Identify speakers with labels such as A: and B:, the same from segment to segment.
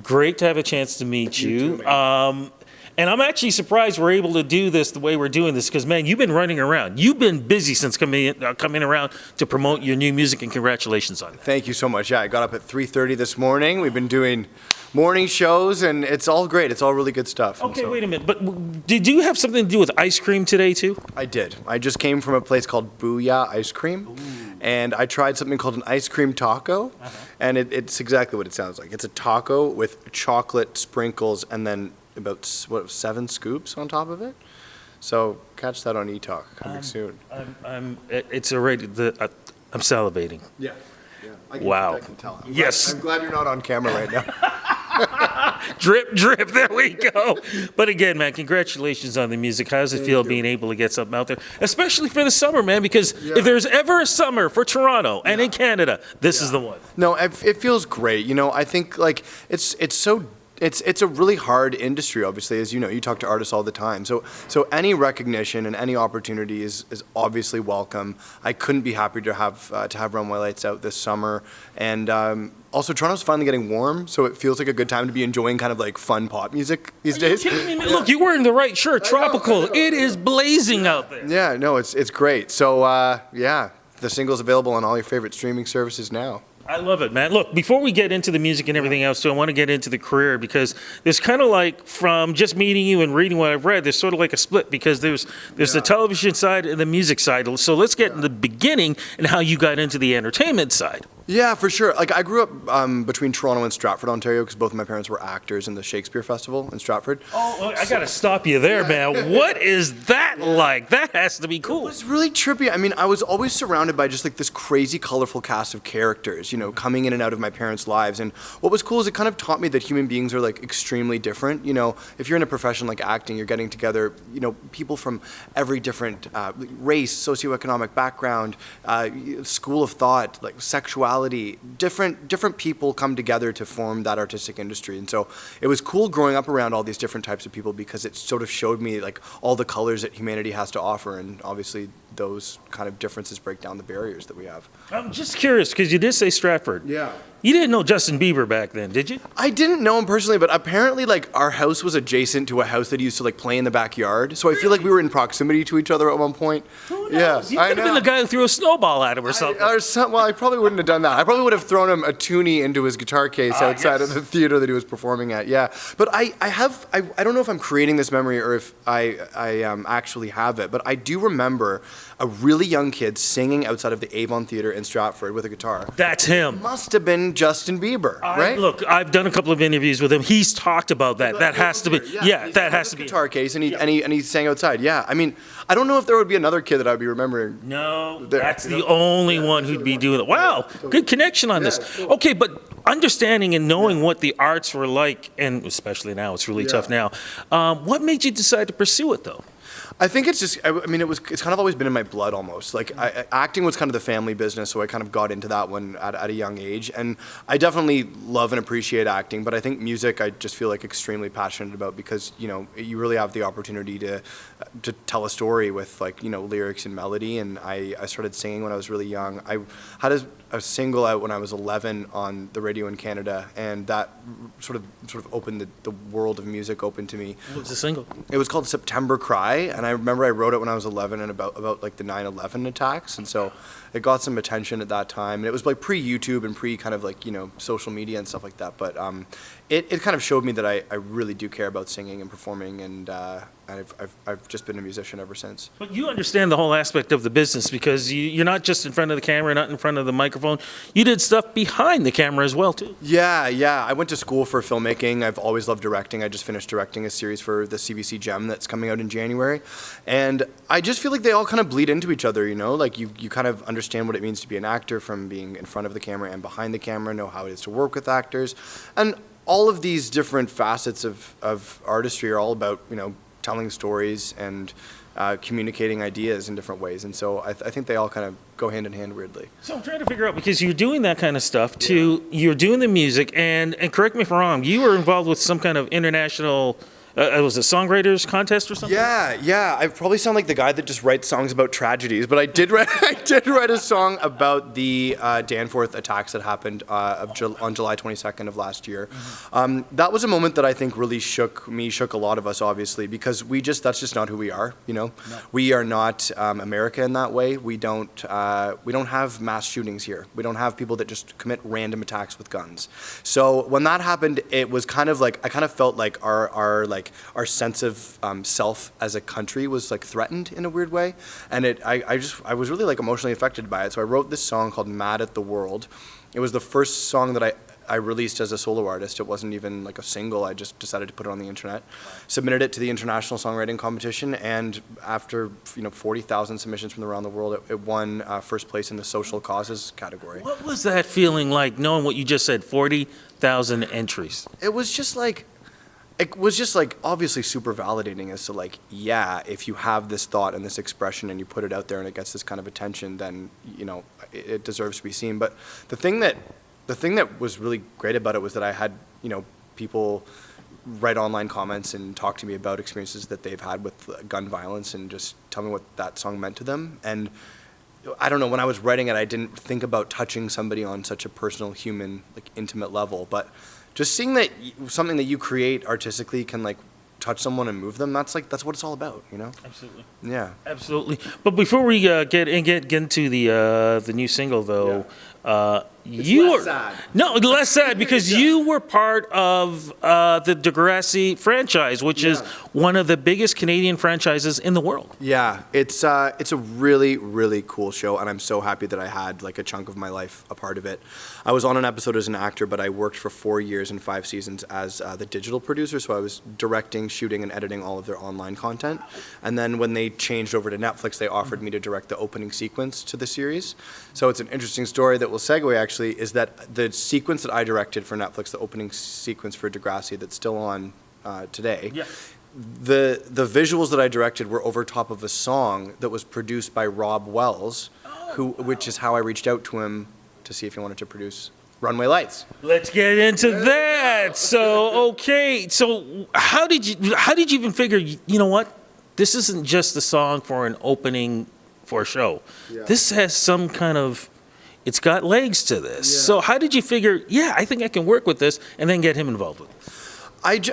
A: Great to have a chance to meet you.
B: too, man.
A: And I'm actually surprised we're able to do this the way we're doing this because, man, you've been running around. You've been busy since coming around to promote your new music, and congratulations on that.
B: Thank you so much. Yeah, I got up at 3:30 this morning. We've been doing morning shows, and it's all great. It's all really good stuff. And
A: Okay,
B: so-
A: wait a minute. But did you have something to do with ice cream today, too?
B: I did. I just came from a place called Booyah Ice Cream, and I tried something called an ice cream taco, and it's exactly what it sounds like. It's a taco with chocolate sprinkles and then about 7 scoops on top of it. So catch that on eTalk coming soon.
A: It's already I'm salivating.
B: Yeah. I
A: Wow.
B: I can tell.
A: Yes.
B: I'm glad you're not on camera right now.
A: Drip, drip. There we go. But again, man, congratulations on the music. How does it feel
B: you.
A: being able to get something out there, especially for the summer, man? Because if there's ever a summer for Toronto and in Canada, this is the one.
B: No, it feels great. You know, I think like it's so. It's a really hard industry, obviously, as you know. You talk to artists all the time. So any recognition and any opportunity is obviously welcome. I couldn't be happier to have Runway Lights out this summer. And also, Toronto's finally getting warm, so it feels like a good time to be enjoying kind of like fun pop music these days.
A: Kidding me, man? Look, you're wearing the right shirt. Tropical.
B: I know.
A: It is blazing out there.
B: Yeah, no, it's great. So yeah, the single's available on all your favorite streaming services now.
A: I love it, man. Look, before we get into the music and everything else, too, I want to get into the career because there's kind of like from just meeting you and reading what I've read, there's sort of like a split because there's the television side and the music side. So let's get in the beginning and how you got into the entertainment side.
B: Yeah, for sure. Like I grew up between Toronto and Stratford, Ontario, because both of my parents were actors in the Shakespeare Festival in Stratford.
A: Oh, I got to stop you there, man. What is that like? That has to be cool.
B: It was really trippy. I mean, I was always surrounded by just like this crazy, colorful cast of characters, you know, coming in and out of my parents' lives. And what was cool is it kind of taught me that human beings are like extremely different. You know, if you're in a profession like acting, you're getting together, you know, people from every different race, socioeconomic background, school of thought, like sexuality. Different people come together to form that artistic industry. And so it was cool growing up around all these different types of people because it sort of showed me like all the colors that humanity has to offer, and obviously those kind of differences break down the barriers that we have.
A: I'm just curious because you did say Stratford.
B: Yeah.
A: You didn't know Justin Bieber back then, did you?
B: I didn't know him personally, but apparently like our house was adjacent to a house that he used to like play in the backyard. So I feel like we were in proximity to each other at one point.
A: Who knows?
B: Yeah,
A: You could have been the guy who threw a snowball at him or something.
B: Well, I probably wouldn't have done that. I probably would have thrown him a toonie into his guitar case outside of the theater that he was performing at. Yeah, but I don't know if I'm creating this memory or if I actually have it, but I do remember a really young kid singing outside of the Avon Theater in Stratford with a guitar.
A: That's him.
B: Must have been Justin Bieber, right?
A: Look, I've done a couple of interviews with him. He's talked about that. That has to be. Yeah, that has to be.
B: Guitar case, and he sang outside. Yeah, I mean, I don't know if there would be another kid that I'd be remembering.
A: No,
B: There,
A: that's
B: you
A: the only one who'd be doing it. Wow, good connection on this. Okay, but understanding and knowing what the arts were like, and especially now, it's really tough now. What made you decide to pursue it, though?
B: I think it's just, I mean, it's kind of always been in my blood almost. Like, acting was kind of the family business, so I kind of got into that one at a young age. And I definitely love and appreciate acting, but I think music I just feel like extremely passionate about because, you know, you really have the opportunity to tell a story with, like, you know, lyrics and melody. And I started singing when I was really young. I had a single out when I was 11 on the radio in Canada, and that sort of opened the world of music open to me.
A: What was the single?
B: It was called September Cry, and I remember I wrote it when I was 11 and about like the 9/11 attacks, and so it got some attention at that time. And it was like pre-YouTube and pre kind of like, you know, social media and stuff like that. But it kind of showed me that I really do care about singing and performing, and I've just been a musician ever since.
A: But you understand the whole aspect of the business because you're not just in front of the camera, not in front of the microphone. You did stuff behind the camera as well, too.
B: Yeah. I went to school for filmmaking. I've always loved directing. I just finished directing a series for the CBC Gem that's coming out in January. And I just feel like they all kind of bleed into each other, you know? Like you kind of understand what it means to be an actor from being in front of the camera and behind the camera, know how it is to work with actors. And all of these different facets of artistry are all about, you know, telling stories and communicating ideas in different ways. And so I think they all kind of go hand in hand weirdly.
A: So I'm trying to figure out, because you're doing that kind of stuff, you're doing the music, and correct me if I'm wrong, you were involved with some kind of international it was a songwriters contest or something?
B: Yeah. I probably sound like the guy that just writes songs about tragedies, but I did write a song about the Danforth attacks that happened on July 22nd of last year. That was a moment that I think really shook a lot of us, obviously, because that's just not who we are. No. We are not America in that way. We don't have mass shootings here. We don't have people that just commit random attacks with guns. So when that happened, it was kind of like I kind of felt like our sense of self as a country was like threatened in a weird way, and I was really like emotionally affected by it. So I wrote this song called "Mad at the World." It was the first song that I released as a solo artist. It wasn't even like a single. I just decided to put it on the internet, submitted it to the International Songwriting Competition, and after 40,000 submissions from around the world, it won first place in the social causes category.
A: What was that feeling like, knowing what you just said, 40,000 entries?
B: It was just like obviously super validating as to like, yeah, if you have this thought and this expression and you put it out there and it gets this kind of attention, then it deserves to be seen. But the thing that was really great about it was that I had people write online comments and talk to me about experiences that they've had with gun violence and just tell me what that song meant to them. And I don't know, when I was writing it, I didn't think about touching somebody on such a personal, human, like intimate level, but just seeing that something that you create artistically can like touch someone and move them, that's what it's all about,
A: Absolutely.
B: Yeah.
A: Absolutely. But before we get into the new single, though, less sad because you were part of the Degrassi franchise, which is one of the biggest Canadian franchises in the world.
B: Yeah, it's a really, really cool show, and I'm so happy that I had like a chunk of my life a part of it. I was on an episode as an actor, but I worked for 4 years and 5 seasons as the digital producer, so I was directing, shooting, and editing all of their online content. And then when they changed over to Netflix, they offered me to direct the opening sequence to the series. So it's an interesting story that will segue, actually, is that the sequence that I directed for Netflix, the opening sequence for Degrassi that's still on today, the visuals that I directed were over top of a song that was produced by Rob Wells, which is how I reached out to him to see if he wanted to produce Runway Lights.
A: Let's get into that. So, okay. So how did you even figure, you know what? This isn't just a song for an opening for a show. Yeah. This has some kind of, it's got legs to this. Yeah. So how did you figure, I think I can work with this, and then get him involved with it?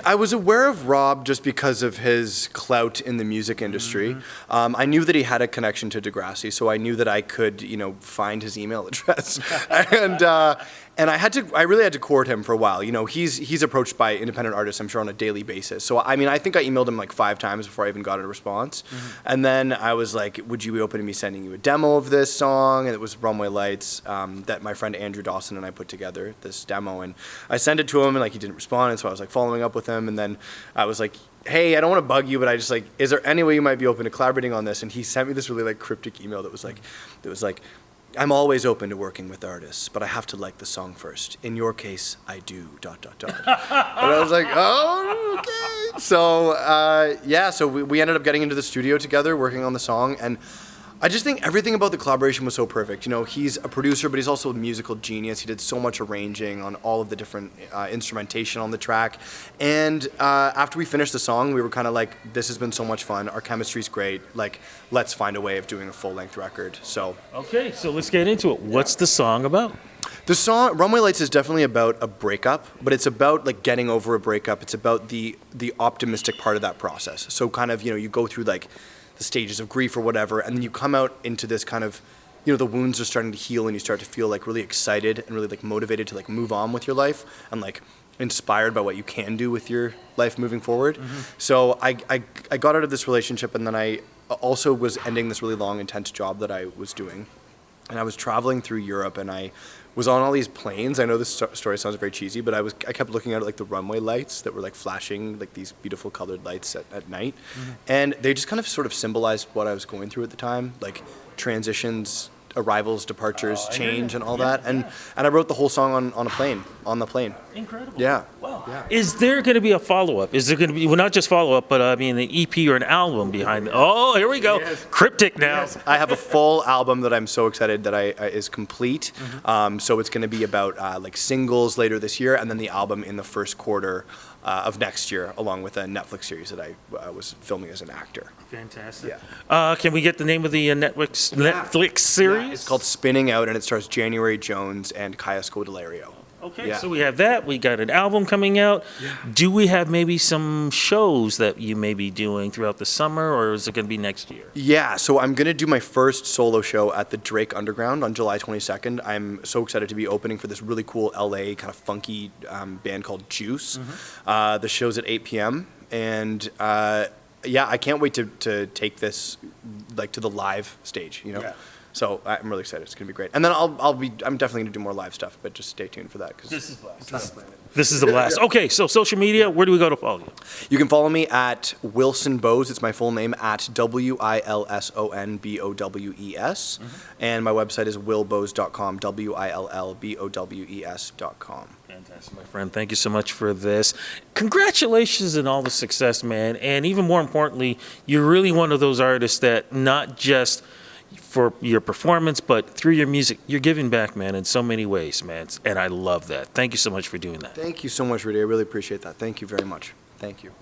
B: I was aware of Rob just because of his clout in the music industry. I knew that he had a connection to Degrassi, so I knew that I could, find his email address. And I really had to court him for a while. He's approached by independent artists, I'm sure, on a daily basis. So, I think I emailed him like 5 times before I even got a response. And then I was like, would you be open to me sending you a demo of this song? And it was Runway Lights that my friend Andrew Dawson and I put together, this demo. And I sent it to him, and he didn't respond. And so I was like following up with him. And then I was like, hey, I don't want to bug you, but is there any way you might be open to collaborating on this? And he sent me this really cryptic email that was like, I'm always open to working with artists, but I have to like the song first. In your case, I do, ... And I was like, oh, okay. So, so we ended up getting into the studio together, working on the song, and I just think everything about the collaboration was so perfect. He's a producer, but he's also a musical genius. He did so much arranging on all of the different instrumentation on the track. And after we finished the song, we were kind of like, this has been so much fun. Our chemistry's great. Let's find a way of doing a full-length record. So. Okay,
A: so let's get into it. What's the song about?
B: The song Runway Lights is definitely about a breakup, but it's about getting over a breakup. It's about the optimistic part of that process. So kind of, you go through the stages of grief or whatever, and then you come out into this kind of, the wounds are starting to heal, and you start to feel really excited and really motivated to move on with your life, and inspired by what you can do with your life moving forward. So I got out of this relationship, and then I also was ending this really long, intense job that I was doing, and I was traveling through Europe, and I was on all these planes. I know this story sounds very cheesy, but I kept looking at the runway lights that were flashing these beautiful colored lights at night, and they just kind of sort of symbolized what I was going through at the time, transitions, arrivals, departures, change, and all that. And I wrote the whole song on the plane.
A: Incredible.
B: Yeah.
A: Wow.
B: Yeah.
A: Is there going to be a follow-up? Is there going to be, well, not just follow-up, but I mean, an EP or an album behind it? Oh, here we go.
B: Yes.
A: Cryptic now.
B: I have a full album that I'm so excited that is complete. So it's going to be about like singles later this year, and then the album in the first quarter of next year, along with a Netflix series that I was filming as an actor.
A: Fantastic.
B: Yeah.
A: Can we get the name of the Netflix series?
B: Yeah, it's called Spinning Out, and it stars January Jones and Kaya Scodelario.
A: Okay,
B: Yeah.
A: so we have that. We got an album coming out.
B: Yeah.
A: Do we have maybe some shows that you may be doing throughout the summer, or is it going to be next year?
B: Yeah, so I'm going to do my first solo show at the Drake Underground on July 22nd. I'm so excited to be opening for this really cool LA kind of funky band called Juice. The show's at 8 p.m. And yeah, I can't wait to take this like to the live stage, you know?
A: Yeah.
B: So I'm really excited. It's going to be great. And then I'm definitely going to do more live stuff, but just stay tuned for that.
A: This is blast. This is the blast. Okay, so social media, where do we go to follow you?
B: You can follow me at Wilson Bowes. It's my full name, at WILSONBOWES. And my website is willbowes.com, WILLBOWES.com.
A: Fantastic, my friend. Thank you so much for this. Congratulations on all the success, man. And even more importantly, you're really one of those artists that not just for your performance, but through your music, you're giving back, man, in so many ways, man. And I love that. Thank you so much for doing that.
B: Thank you so much, Rudy. I really appreciate that. Thank you very much. Thank you.